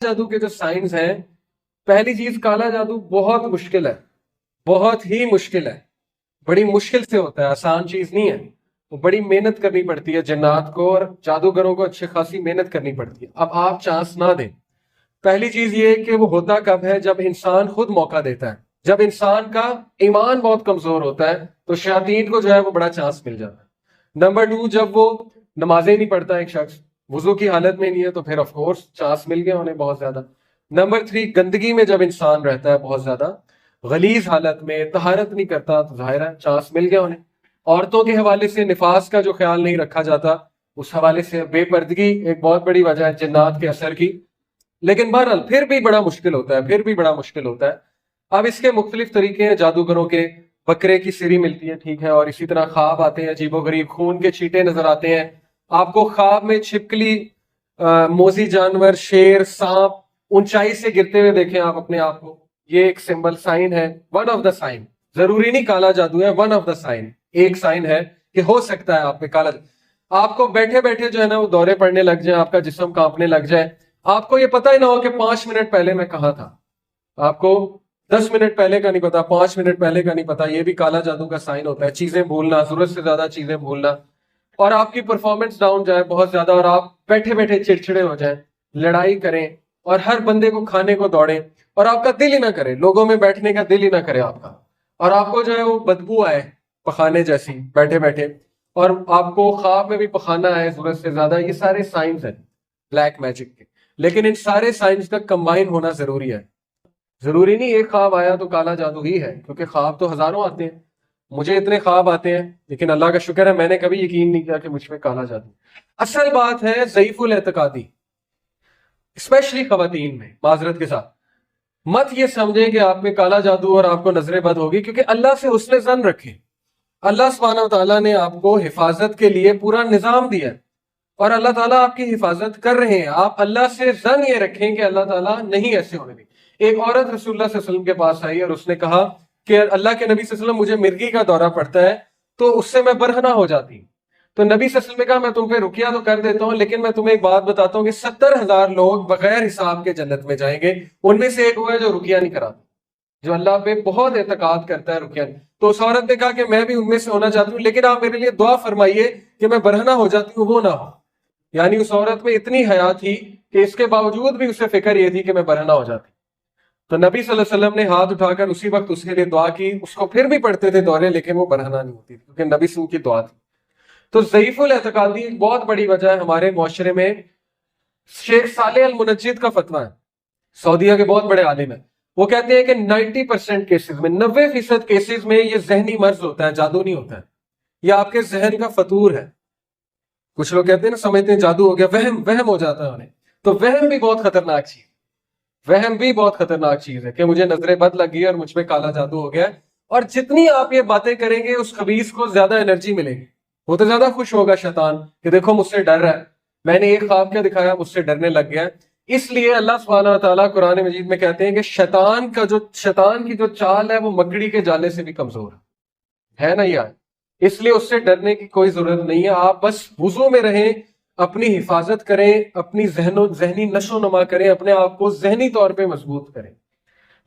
जादू के जो साइंस हैं, पहली चीज काला जादू बहुत मुश्किल है, बहुत ही मुश्किल है। बड़ी मुश्किल से होता है, आसान चीज नहीं है। वो बड़ी मेहनत करनी पड़ती है, जिन्नात को और जादूगरों को अच्छी खासी मेहनत करनी पड़ती है। अब आप चांस ना दें। पहली चीज ये कि वो होता कब है, जब इंसान खुद मौका देता है। जब इंसान का ईमान बहुत कमजोर होता है तो शयातीन को जो है वो बड़ा चांस मिल जाता है। नंबर 2, जब वो नमाजें नहीं पढ़ता एक शख्स, वुजू की हालत में नहीं है, तो फिर ऑफ कोर्स चांस मिल गया उन्हें बहुत ज्यादा। नंबर 3, गंदगी में जब इंसान रहता है बहुत ज्यादा, गलीज हालत में तहारत नहीं करता, तो जाहिर है चांस मिल गया उन्हें। औरतों के हवाले से निफास का जो ख्याल नहीं रखा जाता, उस हवाले से बेपर्दगी एक बहुत बड़ी वजह है जिन्नात के असर की। लेकिन बहरहाल फिर भी बड़ा मुश्किल होता है, फिर भी बड़ा मुश्किल होता है। अब इसके मुख्तलिफ तरीके हैं जादूगरों के। बकरे की सिरी मिलती है, ठीक है, और इसी तरह ख्वाब आते हैं अजीबोगरीब, खून के छींटे नजर आते हैं आपको ख्वाब में। छिपकली, मोजी जानवर, शेर, सांप ऊंचाई से गिरते हुए देखें आप अपने आप को, ये एक सिंबल साइन है, वन ऑफ द साइन। जरूरी नहीं काला जादू है, वन ऑफ द साइन, एक साइन है कि हो सकता है आप में काला। आपको बैठे बैठे जो है ना वो दौरे पड़ने लग जाए, आपका जिस्म कांपने लग जाए, आपको ये पता ही ना हो कि 5 मिनट पहले मैं कहा था। आपको 10 मिनट पहले का नहीं पता, 5 मिनट पहले का नहीं पता, ये भी काला जादू का साइन होता है। चीजें भूलना, जरूरत से ज्यादा चीजें भूलना, और आपकी परफॉर्मेंस डाउन जाए बहुत ज्यादा, और आप बैठे बैठे चिड़चिड़े हो जाएं, लड़ाई करें, और हर बंदे को खाने को दौड़े, और आपका दिल ही ना करे, लोगों में बैठने का दिल ही ना करे आपका, और आपको जो है वो बदबू आए पखाने जैसी बैठे बैठे, और आपको ख्वाब में भी पखाना आए जरूरत से ज्यादा। ये सारे साइंस हैं ब्लैक मैजिक के। लेकिन इन सारे साइंस का कंबाइन होना जरूरी है। जरूरी नहीं एक ख्वाब आया तो काला जादू ही है, क्योंकि ख्वाब तो हजारों आते हैं। मुझे इतने ख्वाब आते हैं, लेकिन अल्लाह का शुक्र है मैंने कभी यकीन नहीं किया कि मुझ में काला जादू। असल बात है ज़ईफुल एतकादी, स्पेशली खवातीन में, माजरत के साथ मत ये समझे कि आप में काला जादू और आपको नजर बद होगी, क्योंकि अल्लाह से उसने जन रखे। अल्लाह सुब्हानहू व तआला ने आपको हिफाजत के लिए पूरा निजाम दिया, और अल्लाह ताला आपकी हिफाजत कर रहे हैं। आप अल्लाह से जन ये रखें कि अल्लाह ताला नहीं ऐसे होने देंगे। एक औरत रसूलुल्लाह सल्लल्लाहु अलैहि वसल्लम के पास आई और उसने कहा कि अल्लाह के नबी सल्लल्लाहु अलैहि वसल्लम, मुझे मिर्गी का दौरा पड़ता है, तो उससे मैं बरहना हो जाती हूँ। तो नबी सल्लल्लाहु अलैहि वसल्लम ने कहा, मैं तुम पे रुकिया तो कर देता हूँ, लेकिन मैं तुम्हें एक बात बताता हूँ कि 70,000 लोग बगैर हिसाब के जन्नत में जाएंगे। उनमें से एक हुआ है जो रुकिया नहीं कराता, जो अल्लाह पे बहुत एतकाद करता है, रुकिया नहीं। तो उस औरत ने कहा कि मैं भी उनमें से होना चाहती हूँ, लेकिन आप मेरे लिए दुआ फरमाइए कि मैं बरहना हो जाती हूँ वो ना हो। यानी उस औरत में इतनी हया थी कि इसके बावजूद भी उसे फिक्र ये थी कि मैं बरहना हो जाती। तो नबी सल्लल्लाहु अलैहि वसल्लम ने हाथ उठाकर उसी वक्त उसके लिए दुआ की। उसको फिर भी पढ़ते थे दौरे, लेकिन वो बरहना नहीं होती थी, क्योंकि नबी से उनकी दुआ थी। तो ज़ईफुल एतकादी एक बहुत बड़ी वजह है हमारे मुआशरे में। शेख साले अल मुनज्जिद का फतवा है, सऊदीया के बहुत बड़े आलिम है। वो कहते हैं कि 90% केसेस में, 90% केसेस में ये जहनी मर्ज होता है, जादू नहीं होता है। ये आपके जहन का फतूर है। कुछ लोग कहते हैं ना, समझते हैं जादू हो गया, वहम वहम हो जाता है उन्हें। तो वहम भी बहुत खतरनाक चीज, वहम भी बहुत खतरनाक चीज है कि मुझे नजरें बद लग गई और मुझ में काला जादू हो गया है। और जितनी आप ये बातें करेंगे उस खबीस को ज्यादा एनर्जी मिलेगी। वो तो ज्यादा खुश होगा शैतान कि देखो मुझसे डर रहा है, मैंने एक ख्वाब क्या दिखाया, मुझसे डरने लग गया है। इसलिए अल्लाह सुब्हानहू व तआला कुरान मजीद में कहते हैं कि शैतान की जो चाल है वो मकड़ी के जाले से भी कमजोर है ना यार। इसलिए उससे डरने की कोई जरूरत नहीं है। आप बस वुजू में रहें, अपनी हिफाजत करें, अपनी जहनी नशो नुमा करें, अपने आप को जहनी तौर पे मजबूत करें।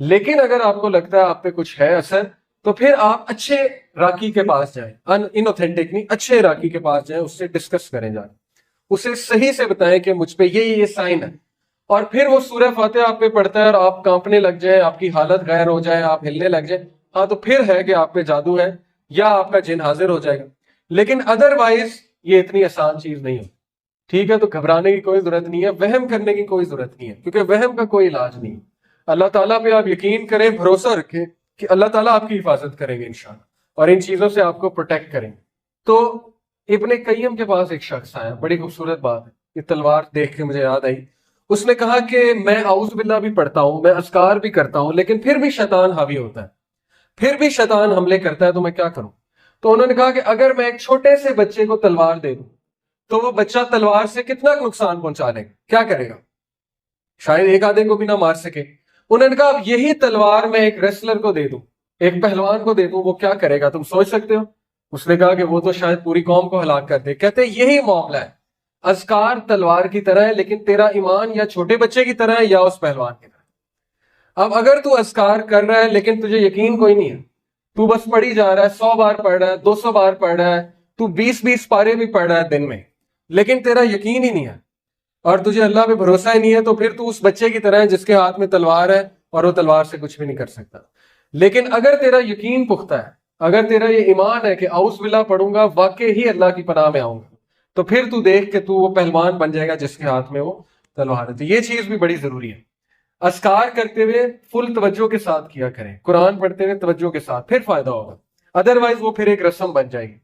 लेकिन अगर आपको लगता है आप पे कुछ है असर, तो फिर आप अच्छे राकी के पास जाएं, इनऑथेंटिक नहीं, अच्छे राकी के पास जाएं, उससे डिस्कस करें, जाए उसे सही से बताएं कि मुझ पे ये साइन है। और फिर वो सूरह फातिहा आप पे पढ़ता है और आप कांपने लग जाए, आपकी हालत गैर हो जाए, आप हिलने लग जाए, हाँ तो फिर है कि आप पे जादू है या आपका जिन हाजिर हो जाएगा। लेकिन अदरवाइज ये इतनी आसान चीज नहीं है। ठीक है, तो घबराने की कोई जरूरत नहीं है, वहम करने की कोई जरूरत नहीं है, क्योंकि वहम का कोई इलाज नहीं है। अल्लाह ताला पे आप यकीन करें, भरोसा रखें कि अल्लाह ताला आपकी हिफाजत करेंगे इंशाल्लाह, और इन चीजों से आपको प्रोटेक्ट करेंगे। तो इब्ने कय्यम के पास एक शख्स आया, बड़ी खूबसूरत बात है, ये तलवार देख के मुझे याद आई। उसने कहा कि मैं आउज़ बिल्लाह भी पढ़ता हूं, मैं अस्कार भी करता हूं, लेकिन फिर भी शैतान हावी होता है, फिर भी शैतान हमले करता है, तो मैं क्या करूं। तो उन्होंने कहा कि अगर मैं एक छोटे से बच्चे को तलवार दे दूं, तो वो बच्चा तलवार से कितना नुकसान पहुंचा लेगा, क्या करेगा, शायद एक आधे को भी ना मार सके। उन्होंने कहा अब यही तलवार मैं एक रेसलर को दे दूं, एक पहलवान को दे दूं, वो क्या करेगा, तुम सोच सकते हो। उसने कहा कि वो तो शायद पूरी कौम को हलाक कर दे। कहते यही मामला है, अज़कार तलवार की तरह है, लेकिन तेरा ईमान या छोटे बच्चे की तरह है या उस पहलवान की तरह। अब अगर तू अज़कार कर रहा है लेकिन तुझे यकीन कोई नहीं है, तू बस पढ़ी जा रहा है, 100 बार पढ़ रहा है, 200 बार पढ़ रहा है, तू 20-20 पारे भी पढ़ रहा है दिन में, लेकिन तेरा यकीन ही नहीं है और तुझे अल्लाह पे भरोसा ही नहीं है, तो फिर तू उस बच्चे की तरह है जिसके हाथ में तलवार है और वो तलवार से कुछ भी नहीं कर सकता। लेकिन अगर तेरा यकीन पुख्ता है, अगर तेरा ये ईमान है कि औज़ बिल्लाह पढ़ूंगा वाकई ही अल्लाह की पनाह में आऊंगा, तो फिर तू देख के तू वो पहलवान बन जाएगा जिसके हाथ में वो तलवार है। तो ये चीज भी बड़ी जरूरी है। अस्कार करते हुए फुल तवज्जो के साथ किया करें, कुरान पढ़ते हुए तवज्जो के साथ, फिर फायदा होगा। अदरवाइज वो फिर एक रस्म बन जाएगी।